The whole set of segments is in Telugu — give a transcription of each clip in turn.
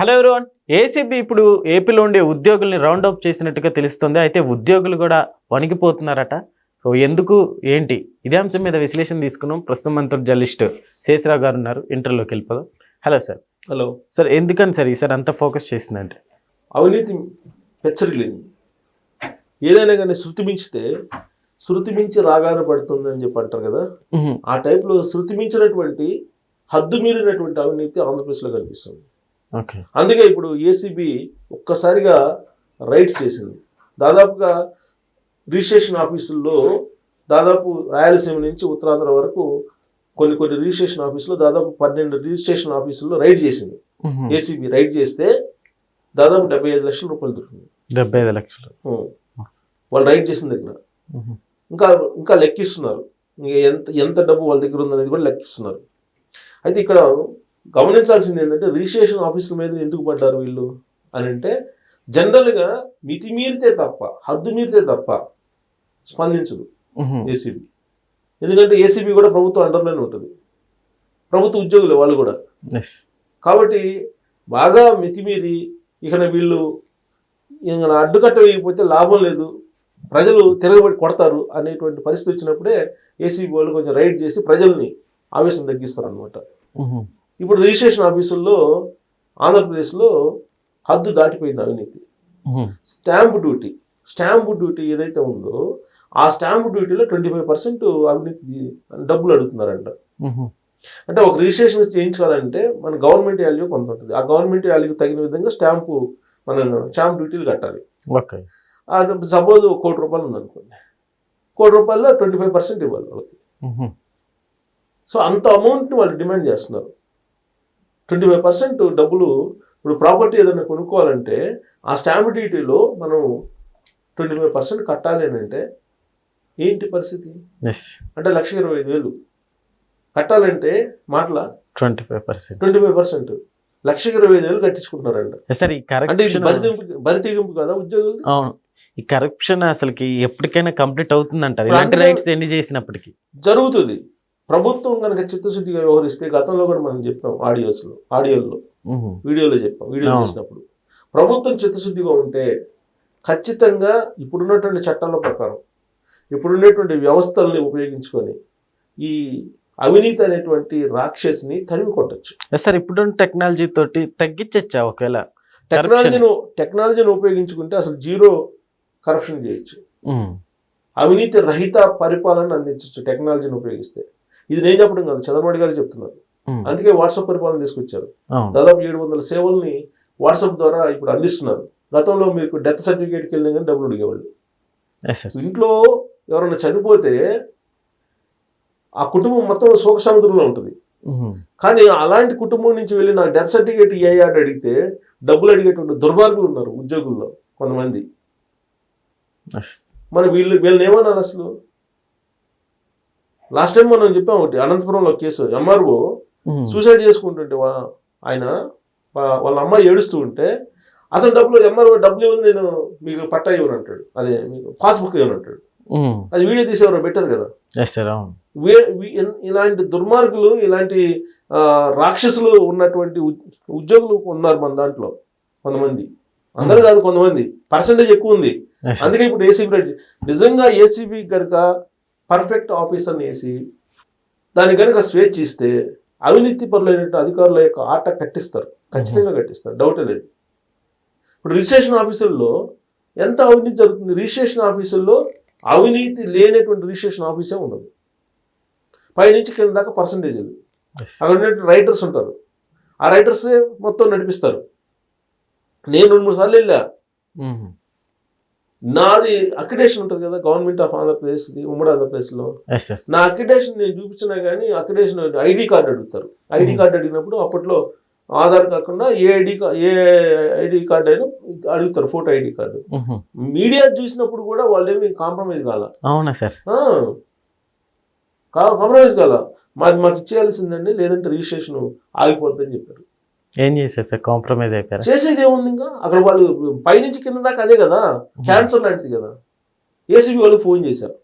Hello everyone. ఏసీబీ ఇప్పుడు ఏపీలో ఉండే ఉద్యోగుల్ని రౌండ్ అప్ చేసినట్టుగా తెలుస్తుంది. అయితే ఉద్యోగులు కూడా వణికిపోతున్నారట. సో ఎందుకు ఏంటి ఇదే అంశం మీద విశ్లేషణ తీసుకున్నాం. ప్రస్తుతం మనతో జర్నలిస్ట్ శేషరావు గారు ఉన్నారు. ఇంటర్వ్యూలోకి వెళ్ళిపోదాం. Hello sir. హలో సార్, ఎందుకని సార్ ఈసారి అంత ఫోకస్ చేసిందంటే? అవినీతి పెచ్చరిల్లింది. ఏదైనా కానీ శృతి మించి రాగాన పడుతుంది అని చెప్పి అంటారు కదా, ఆ టైప్లో శృతి మించినటువంటి హద్దు మీరినటువంటి అవినీతి ఆంధ్రప్రదేశ్లో కనిపిస్తుంది. అందుకే ఇప్పుడు ఏసీబీ ఒక్కసారిగా రైడ్స్ చేసింది. దాదాపుగా రిజిస్ట్రేషన్ ఆఫీసుల్లో దాదాపు రాయలసీమ నుంచి ఉత్తరాంధ్ర వరకు కొన్ని రిజిస్ట్రేషన్ ఆఫీసులో దాదాపు 12 రిజిస్ట్రేషన్ ఆఫీసుల్లో రైడ్ చేసింది. ఏసీబీ రైడ్ చేస్తే దాదాపు 75 లక్షల రూపాయలు దొరికింది. 75 లక్షలు వాళ్ళు రైడ్ చేసిన దగ్గర ఇంకా లెక్కిస్తున్నారు. ఎంత డబ్బు వాళ్ళ దగ్గర ఉందనేది కూడా లెక్కిస్తున్నారు. అయితే ఇక్కడ గమనించాల్సింది ఏంటంటే, రిజిస్ట్రేషన్ ఆఫీసుల మీద ఎందుకు పడ్డారు వీళ్ళు అని అంటే, జనరల్గా హద్దు మీరితే తప్ప స్పందించదు ఏసీబీ. ఎందుకంటే ఏసీబీ కూడా ప్రభుత్వం అండర్లోనే ఉంటుంది, ప్రభుత్వ ఉద్యోగులు వాళ్ళు కూడా. కాబట్టి బాగా మితిమీరి ఇక వీళ్ళు అడ్డుకట్ట వేయకపోతే లాభం లేదు, ప్రజలు తిరగబడి కొడతారు అనేటువంటి పరిస్థితి వచ్చినప్పుడే ఏసీబీ వాళ్ళు కొంచెం రైడ్ చేసి ప్రజల్ని ఆవేశం తగ్గిస్తారు అనమాట. ఇప్పుడు రిజిస్ట్రేషన్ ఆఫీసుల్లో ఆంధ్రప్రదేశ్లో హద్దు దాటిపోయింది అవినీతి. స్టాంపు డ్యూటీ ఏదైతే ఉందో ఆ స్టాంపు డ్యూటీలో 25% అవినీతి డబ్బులు అడుగుతున్నారంట. అంటే ఒక రిజిస్ట్రేషన్ చేయించుకోవాలంటే మన గవర్నమెంట్ వాల్యూ కొంత ఉంటుంది. ఆ గవర్నమెంట్ వాల్యూకి తగిన విధంగా స్టాంపు డ్యూటీలు కట్టాలి. సపోజ్ 1 కోటి రూపాయలు ఉందనుకోండి, 1 కోటి రూపాయల్లో 25% ఇవ్వాలి వాళ్ళకి. సో అంత అమౌంట్ని వాళ్ళు డిమాండ్ చేస్తున్నారు. 25% డబ్బులు. ఇప్పుడు ప్రాపర్టీ ఏదైనా కొనుక్కోవాలంటే ఆ స్టాంప్ డ్యూటీలో మనం 25% కట్టాలి అని అంటే ఏంటి పరిస్థితి? అంటే 1,25,000 కట్టాలంటే మాటల 25% 1,25,000 కట్టించుకుంటున్నారంట. అంటే బరి తెగింపు కదా ఉద్యోగులు. అవును, ఈ కరప్షన్ అసలుకి ఎప్పటికైనా కంప్లీట్ అవుతుందంటారు. ఇలాంటి రైట్స్ ఎన్ని చేసినప్పటికీ జరుగుతుంది. ప్రభుత్వం కనుక చిత్తశుద్ధిగా వ్యవహరిస్తే, గతంలో కూడా మనం చెప్పాం, వీడియోలో చేసినప్పుడు, ప్రభుత్వం చిత్తశుద్ధిగా ఉంటే ఖచ్చితంగా ఇప్పుడున్నటువంటి చట్టాల ప్రకారం, ఇప్పుడున్నటువంటి వ్యవస్థల్ని ఉపయోగించుకొని ఈ అవినీతి అనేటువంటి రాక్షసిని తరిమి కొట్టచ్చు. సార్, ఇప్పుడు టెక్నాలజీ తోటి తగ్గించచ్చా? ఒకవేళ టెక్నాలజీని ఉపయోగించుకుంటే అసలు జీరో కరప్షన్ చేయొచ్చు, అవినీతి రహిత పరిపాలన అందించవచ్చు టెక్నాలజీని ఉపయోగిస్తే. ఇది నేను చెప్పడం కాదు, చంద్రబాబు గారు చెప్తున్నారు. అందుకే వాట్సాప్ పరిపాలన తీసుకొచ్చారు. దాదాపు 700 సేవల్ని వాట్సాప్ ద్వారా ఇప్పుడు అందిస్తున్నారు. గతంలో మీకు డెత్ సర్టిఫికేట్కి వెళ్ళినా కానీ డబ్బులు అడిగేవాళ్ళు. ఇంట్లో ఎవరైనా చనిపోతే ఆ కుటుంబం మొత్తం శోక సముద్రంలో ఉంటుంది. కానీ అలాంటి కుటుంబం నుంచి వెళ్ళి నాకు డెత్ సర్టిఫికేట్ ఇయ్యా అని అడిగితే డబ్బులు అడిగేటువంటి దుర్మార్గులు ఉన్నారు ఉద్యోగుల్లో కొంతమంది. మరి వీళ్ళని ఏమన్నారు అసలు? లాస్ట్ టైం మనం చెప్పాం ఒకటి, అనంతపురంలో కేసు, ఎంఆర్ఓ సూసైడ్ చేసుకుంటుంటే వాళ్ళ అమ్మాయి ఏడుస్తూ ఉంటే అతను ఎంఆర్ఓ డబ్బులు ఇవ్వదు, నేను మీకు పట్టా ఇవ్వను అంటాడు, అదే మీకు పాస్బుక్ ఇవ్వను అంటాడు. అది వీడియో తీసేవారు పెట్టారు కదా. ఇలాంటి దుర్మార్గులు, ఇలాంటి రాక్షసులు ఉన్నటువంటి ఉద్యోగులు ఉన్నారు మన దాంట్లో కొంతమంది. అందరూ కాదు, కొంతమంది, పర్సంటేజ్ ఎక్కువ ఉంది. అందుకే ఇప్పుడు ఏసీబీ నిజంగా ఏసీబీ కనుక పర్ఫెక్ట్ ఆఫీసర్ని వేసి దానికి కనుక స్వేచ్ఛ ఇస్తే అవినీతి పరులైన అధికారుల యొక్క ఆట కట్టిస్తారు, ఖచ్చితంగా కట్టిస్తారు, డౌటే లేదు. ఇప్పుడు రిజిస్ట్రేషన్ ఆఫీసుల్లో ఎంత అవినీతి జరుగుతుంది? రిజిస్ట్రేషన్ ఆఫీసుల్లో అవినీతి లేనటువంటి రిజిస్ట్రేషన్ ఆఫీసే ఉండదు. పైనుంచి కింద దాకా పర్సంటేజీలు. అక్కడ ఉన్నటువంటి రైటర్స్ ఉంటారు, ఆ రైటర్సే మొత్తం నడిపిస్తారు. నేను 2-3 సార్లు వెళ్ళా. నాది అక్రిడేషన్ ఉంటుంది కదా గవర్నమెంట్ ఆఫ్ ఆంధ్రప్రదేశ్ది, ఉమ్మడి ఆంధ్రప్రదేశ్లో. నా అక్రిడేషన్ నేను చూపించినా కానీ అక్రిడేషన్ ఐడి కార్డు అడుగుతారు. ఐడి కార్డు అడిగినప్పుడు అప్పట్లో ఆధార్ కాకుండా ఏ ఐడి కార్డు అయినా అడుగుతారు, ఫోటో ఐడి కార్డు. మీడియా చూసినప్పుడు కూడా వాళ్ళు ఏమి కాంప్రమైజ్ కాల. అవునా సార్? కాంప్రమైజ్ కాల. మాకు ఇచ్చేయాల్సిందండి, లేదంటే రిజిస్ట్రేషన్ ఆగిపోద్దని చెప్పారు. ఏం చేశారు సార్? కాంప్రమైజ్ అయిపోయారు. చేసేది ఏముంది? ఇంకా అక్కడ వాళ్ళు పైనుంచి కింద దాకా అదే కదా, క్యాన్సర్ లాంటిది కదా. ఏసీబీ వాళ్ళకి ఫోన్ చేశారు.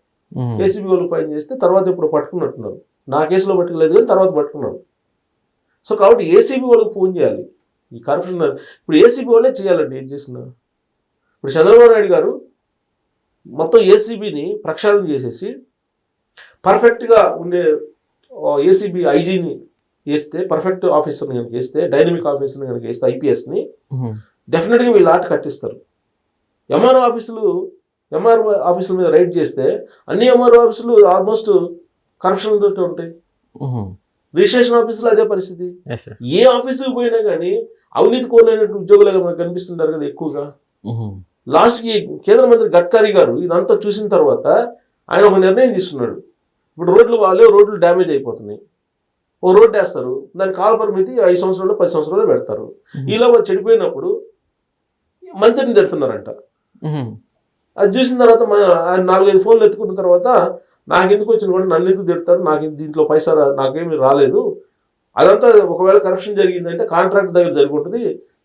ఏసీబీ వాళ్ళకి ఫోన్ చేస్తే తర్వాత ఇప్పుడు పట్టుకున్నట్టున్నారు. నా కేసులో పట్టుకోలేదు కానీ తర్వాత పట్టుకున్నారు. సో కాబట్టి ఏసీబీ వాళ్ళకి ఫోన్ చేయాలి. ఈ కరప్షన్ ఇప్పుడు ఏసీబీ వాళ్ళే చేయాలండి ఏం చేసినా. ఇప్పుడు చంద్రబాబు నాయుడు గారు మొత్తం ఏసీబీని ప్రక్షాళన చేసేసి పర్ఫెక్ట్గా ఉండే ఏసీబీ ఐజీని వేస్తే, పర్ఫెక్ట్ ఆఫీసర్ని కనుక వేస్తే, డైనమిక్ ఆఫీసర్ని కనుక వేస్తే, ఐపీఎస్ని డెఫినెట్గా వీళ్ళు ఆట కట్టిస్తారు. ఎంఆర్ఓ ఆఫీసుల మీద రైడ్ చేస్తే అన్ని ఎంఆర్ఓ ఆఫీసులు ఆల్మోస్ట్ కరప్షన్తో ఉంటాయి. రిజిస్ట్రేషన్ ఆఫీసులో అదే పరిస్థితి. ఏ ఆఫీసుకి పోయినా కానీ అవినీతి కోరినటువంటి ఉద్యోగులుగా మనకు కనిపిస్తుంటారు కదా ఎక్కువగా. లాస్ట్కి కేంద్ర మంత్రి గడ్కరీ గారు ఇదంతా చూసిన తర్వాత ఆయన ఒక నిర్ణయం తీసుకున్నాడు. ఇప్పుడు రోడ్లు డ్యామేజ్ అయిపోతున్నాయి, ఓ రోడ్డు వేస్తారు, దాని కాల పరిమితి 5 సంవత్సరాలు 10 సంవత్సరాలు పెడతారు. ఇలా చెడిపోయినప్పుడు మంత్రిని తిడుతున్నారంట. అది చూసిన తర్వాత ఆయన 4-5 ఫోన్లు ఎత్తుకున్న తర్వాత నాకు ఎందుకు వచ్చిన కూడా నన్ను ఎందుకు తిడతారు, నాకు దీంట్లో పైసా నాకేమీ రాలేదు, అదంతా ఒకవేళ కరప్షన్ జరిగిందంటే కాంట్రాక్ట్ దగ్గర జరిగి ఉంటుంది,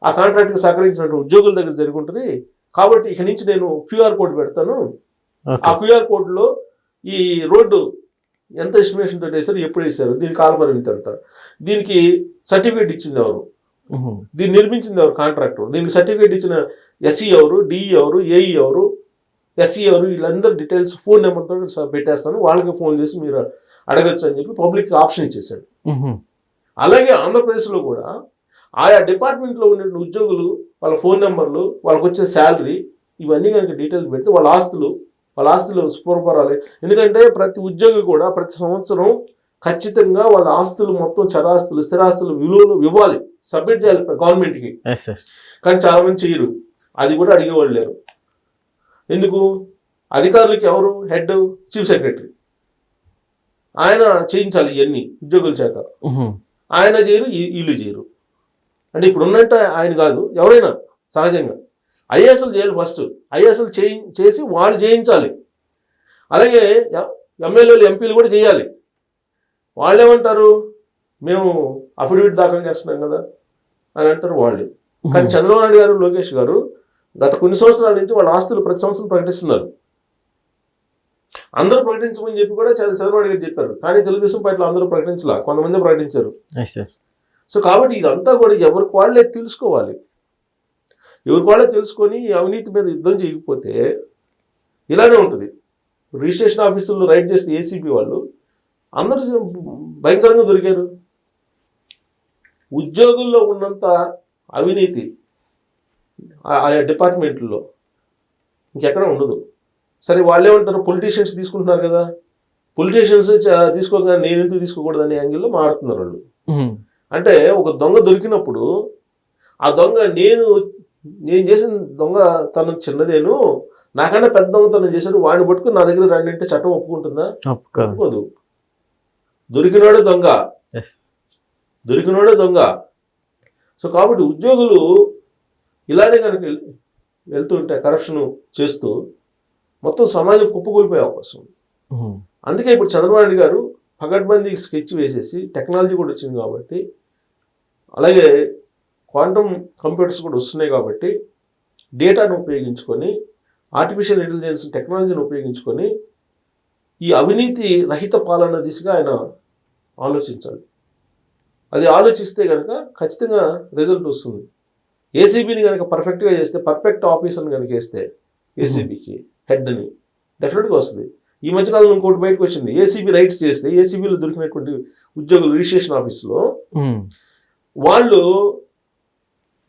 ఆ కాంట్రాక్ట్కి సహకరించినటువంటి ఉద్యోగుల దగ్గర జరిగి ఉంటుంది, కాబట్టి ఇక నుంచి నేను క్యూఆర్ కోడ్ పెడతాను, ఆ క్యూఆర్ కోడ్లో ఈ రోడ్డు ఎంత ఎస్టిమేషన్ తోటి వేశారు, ఎప్పుడు వేశారు, దీని కాల పరిమితి ఎంత, దీనికి సర్టిఫికేట్ ఇచ్చింది ఎవరు, దీన్ని నిర్మించింది ఎవరు, కాంట్రాక్టర్, దీనికి సర్టిఫికేట్ ఇచ్చిన ఎస్ఈ ఎవరు, డిఈ ఎవరు, ఏఈ ఎవరు, ఎస్సీ ఎవరు, వీళ్ళందరూ డీటెయిల్స్ ఫోన్ నెంబర్తో పెట్టేస్తాను, వాళ్ళకి ఫోన్ చేసి మీరు అడగచ్చు అని చెప్పి పబ్లిక్ ఆప్షన్ ఇచ్చేసాడు. అలాగే ఆంధ్రప్రదేశ్లో కూడా ఆయా డిపార్ట్మెంట్లో ఉండే ఉద్యోగులు వాళ్ళ ఫోన్ నెంబర్లు, వాళ్ళకి వచ్చే శాలరీ, ఇవన్నీ కనుక డీటెయిల్స్ పెడితే వాళ్ళ ఆస్తులు స్ఫూర్పరాలి. ఎందుకంటే ప్రతి ఉద్యోగి కూడా ప్రతి సంవత్సరం ఖచ్చితంగా వాళ్ళ ఆస్తులు మొత్తం చరాస్తులు స్థిరాస్తులు విలువలు ఇవ్వాలి, సబ్మిట్ చేయాలి గవర్నమెంట్కి. కానీ చాలా మంది చేయరు, అది కూడా అడిగేవాళ్ళు లేరు. ఎందుకు? అధికారులకి ఎవరు హెడ్? Chief secretary. ఆయన చేయించాలి ఇవన్నీ ఉద్యోగుల చేత. ఆయన చేయరు, వీళ్ళు చేయరు. అంటే ఇప్పుడు ఉన్నట్టు ఆయన కాదు, ఎవరైనా సహజంగా ఐఏఎస్లు చేయాలి. ఫస్ట్ ఐఏఎస్లు చేసి వాళ్ళు చేయించాలి. అలాగే ఎమ్మెల్యేలు ఎంపీలు కూడా చేయాలి. వాళ్ళు ఏమంటారు, మేము అఫిడవిట్ దాఖలు చేస్తున్నాం కదా అని అంటారు వాళ్ళు. కానీ చంద్రబాబు నాయుడు గారు, లోకేష్ గారు గత కొన్ని సంవత్సరాల నుంచి వాళ్ళ ఆస్తులు ప్రతి సంవత్సరం ప్రకటిస్తున్నారు. అందరూ ప్రకటించమని చెప్పి కూడా చంద్రబాబు నాయుడు గారు చెప్పారు, కానీ తెలుగుదేశం పార్టీలో అందరూ ప్రకటించాల, కొంతమంది ప్రకటించారు. సో కాబట్టి ఇదంతా కూడా ఎవరికి వాళ్ళే తెలుసుకోవాలి. ఎవరికి వాళ్ళే తెలుసుకొని అవినీతి మీద యుద్ధం చేయకపోతే ఇలానే ఉంటుంది. రిజిస్ట్రేషన్ ఆఫీసుల్లో రైడ్ చేస్తే ఏసీబీ వాళ్ళు అందరూ భయంకరంగా దొరికారు. ఉద్యోగుల్లో ఉన్నంత అవినీతి ఆయా డిపార్ట్మెంట్లో ఇంకెక్కడ ఉండదు. సరే వాళ్ళేమంటారు, పొలిటీషియన్స్ తీసుకుంటున్నారు కదా, పొలిటీషియన్స్ తీసుకోగా నేను ఎందుకు తీసుకోకూడదు అనే యాంగిల్లో మారుతున్నారు వాళ్ళు. అంటే ఒక దొంగ దొరికినప్పుడు ఆ దొంగ నేను చేసిన దొంగ తను చిన్నదేను, నాకన్నా పెద్ద దొంగతనం చేశాడు, వాడిని పట్టుకుని నా దగ్గర రండి అంటే చట్టం ఒప్పుకుంటుందా? ఒప్పుకోదు. దొరికినోడే దొంగ. సో కాబట్టి ఉద్యోగులు ఇలానే కనుక వెళ్తుంటే కరప్షన్ చేస్తూ మొత్తం సమాజం కుప్పకూలిపోయే అవకాశం ఉంది. అందుకే ఇప్పుడు చంద్రబాబు నాయుడు గారు పగడ్బందీ స్కెచ్ వేసేసి, టెక్నాలజీ కూడా వచ్చింది కాబట్టి, అలాగే క్వాంటమ్ కంప్యూటర్స్ కూడా వస్తున్నాయి కాబట్టి, డేటాను ఉపయోగించుకొని, ఆర్టిఫిషియల్ ఇంటెలిజెన్స్ టెక్నాలజీని ఉపయోగించుకొని ఈ అవినీతి రహిత పాలన దిశగా ఆయన ఆలోచించాలి. అది ఆలోచిస్తే కనుక ఖచ్చితంగా రిజల్ట్ వస్తుంది. ఏసీబీని కనుక పర్ఫెక్ట్గా చేస్తే, పర్ఫెక్ట్ ఆఫీసర్ని కనుక వేస్తే ఏసీబీకి హెడ్ని డెఫినెట్గా వస్తుంది. ఈ మధ్యకాలంలో ఇంకోటి బయటకు వచ్చింది, ఏసీబీ రైట్స్ చేస్తే ఏసీబీలో దొరికినటువంటి ఉద్యోగులు రిజిస్ట్రేషన్ ఆఫీస్లో వాళ్ళు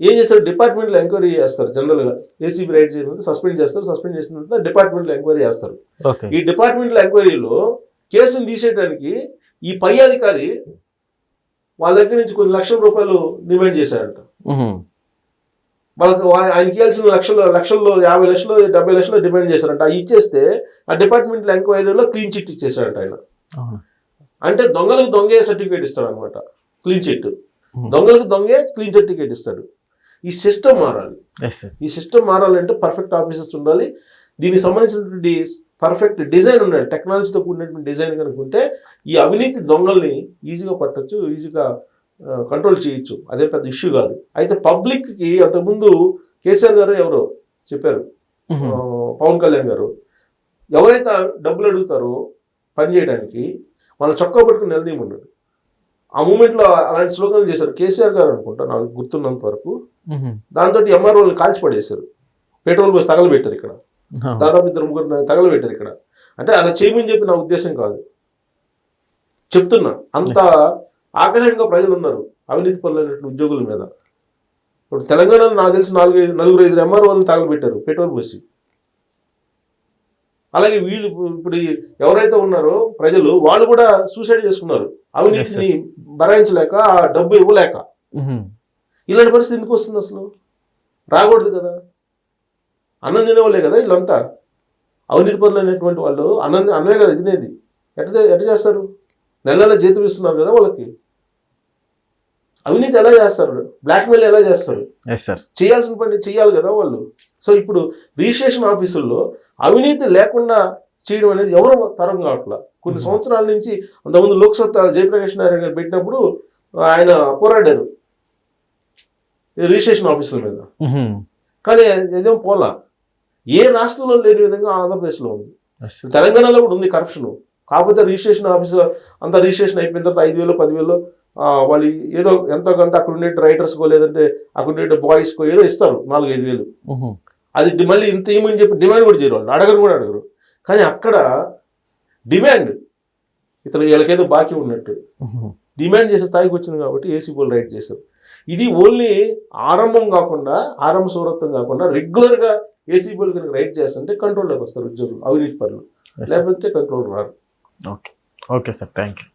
ఏం చేస్తారు, డిపార్ట్మెంట్లో ఎంక్వైరీ చేస్తారు. జనరల్గా ఏసీబీ రైట్ చేయడం సస్పెండ్ చేస్తారు, సస్పెండ్ చేసిన తర్వాత డిపార్ట్మెంట్లో ఎంక్వైరీ చేస్తారు. ఈ డిపార్ట్మెంట్లో ఎంక్వైరీలో కేసును తీసేయడానికి ఈ పై అధికారి వాళ్ళ దగ్గర నుంచి కొన్ని లక్షల రూపాయలు డిమాండ్ చేశాడంట. వాళ్ళకి ఆయనకి ఇవ్వాల్సిన లక్షల్లో 50 లక్షలు 70 లక్షలు డిమాండ్ చేశారంట. అవి ఇచ్చేస్తే ఆ డిపార్ట్మెంట్లో ఎంక్వైరీలో క్లీన్ చిట్ ఇచ్చేసాడంట ఆయన. అంటే దొంగలకు దొంగే సర్టిఫికేట్ ఇస్తాడు అనమాట, క్లీన్ చిట్. దొంగలకు దొంగే క్లీన్ సర్టిఫికేట్ ఇస్తాడు. ఈ సిస్టమ్ మారాలి. ఈ సిస్టమ్ మారాలంటే పర్ఫెక్ట్ ఆఫీసర్స్ ఉండాలి, దీనికి సంబంధించినటువంటి పర్ఫెక్ట్ డిజైన్ ఉండాలి, టెక్నాలజీతో కూడినటువంటి డిజైన్ కనుకుంటే ఈ అవినీతి దొంగల్ని ఈజీగా పట్టచ్చు, ఈజీగా కంట్రోల్ చేయొచ్చు. అదే పెద్ద ఇష్యూ కాదు. అయితే పబ్లిక్కి అంతకుముందు కేసీఆర్ గారు ఎవరో చెప్పారు, పవన్ కళ్యాణ్ గారు, ఎవరైతే డబ్బులు అడుగుతారో పని చేయడానికి వాళ్ళ చొక్కా పట్టుకుని నిలదీయమన్నాడు. ఆ మూమెంట్లో అలాంటి స్లోగన్లు చేశారు. కేసీఆర్ గారు అనుకుంటా నాకు గుర్తున్నంత వరకు. దాంతో ఎంఆర్ఓని కాల్చి పడేశారు, పెట్రోల్ పోసి తగలబెట్టారు ఇక్కడ. దాదాపు 2-3 తగలబెట్టారు ఇక్కడ. అంటే అలా చేయమని చెప్పి నా ఉద్దేశం కాదు, చెప్తున్నా. అంత ఆగ్రహంగా ప్రజలు ఉన్నారు అవినీతి పనులైనటువంటి ఉద్యోగుల మీద. ఇప్పుడు తెలంగాణలో నాకు తెలిసి 4-5 ఎంఆర్ఓలను తగలబెట్టారు పెట్రోల్ పోసి. అలాగే వీళ్ళు ఇప్పుడు ఎవరైతే ఉన్నారో ప్రజలు, వాళ్ళు కూడా సూసైడ్ చేసుకున్నారు అవినీతిని భరాయించలేక, ఆ డబ్బు ఇవ్వలేక. ఇలాంటి పరిస్థితి ఎందుకు వస్తుంది అసలు? రాకూడదు కదా. అన్నం తినేవాళ్ళే కదా వీళ్ళంతా. అవినీతి పనులు అనేటువంటి వాళ్ళు అన్నమే కదా తినేది. ఎట్ట చేస్తారు? నెల జీతం ఇస్తున్నారు కదా వాళ్ళకి. అవినీతి ఎలా చేస్తారు? బ్లాక్మెయిల్ ఎలా చేస్తారు? చేయాల్సిన పని చేయాలి కదా వాళ్ళు. సో ఇప్పుడు రిజిస్ట్రేషన్ ఆఫీసుల్లో అవినీతి లేకుండా చేయడం అనేది ఎవరు తరం కావట్లా. కొన్ని సంవత్సరాల నుంచి, అంతకుముందు లోక్సత్తా జయప్రకాష్ నారాయణ గారు పెట్టినప్పుడు ఆయన పోరాడారు రిజిస్ట్రేషన్ ఆఫీసుల మీద. కానీ ఏదేమో పోలా. ఏ రాష్ట్రంలో లేని విధంగా ఆంధ్రప్రదేశ్లో ఉంది. తెలంగాణలో కూడా ఉంది కరప్షన్. కాకపోతే రిజిస్ట్రేషన్ ఆఫీసు అంతా రిజిస్ట్రేషన్ అయిపోయిన తర్వాత 5,000 10,000 వాళ్ళు ఏదో ఎంతో కొంత అక్కడ ఉండే రైటర్స్కో లేదంటే అక్కడ ఉండే బాయ్స్కో ఏదో ఇస్తారు 4-5 వేలు. అది మళ్ళీ ఇంత ఏమని చెప్పి డిమాండ్ కూడా చేయరు, వాళ్ళు అడగరు. కానీ అక్కడ డిమాండ్ ఇతను వీళ్ళకేదో బాకీ ఉన్నట్టు డిమాండ్ చేసే స్థాయికి వచ్చింది కాబట్టి ఏసీ బోల్ రైట్ చేశారు. ఇది ఓన్లీ ఆరంభం కాకుండా, ఆరంభ సూరత్వం కాకుండా రెగ్యులర్గా ఏసీ బోల్ కనుక రైట్ చేస్తుంటే కంట్రోల్లోకి వస్తారు ఉద్యోగులు, అవినీతి పనులు. లేకపోతే కంట్రోల్ రారు. Okay sir, thank you.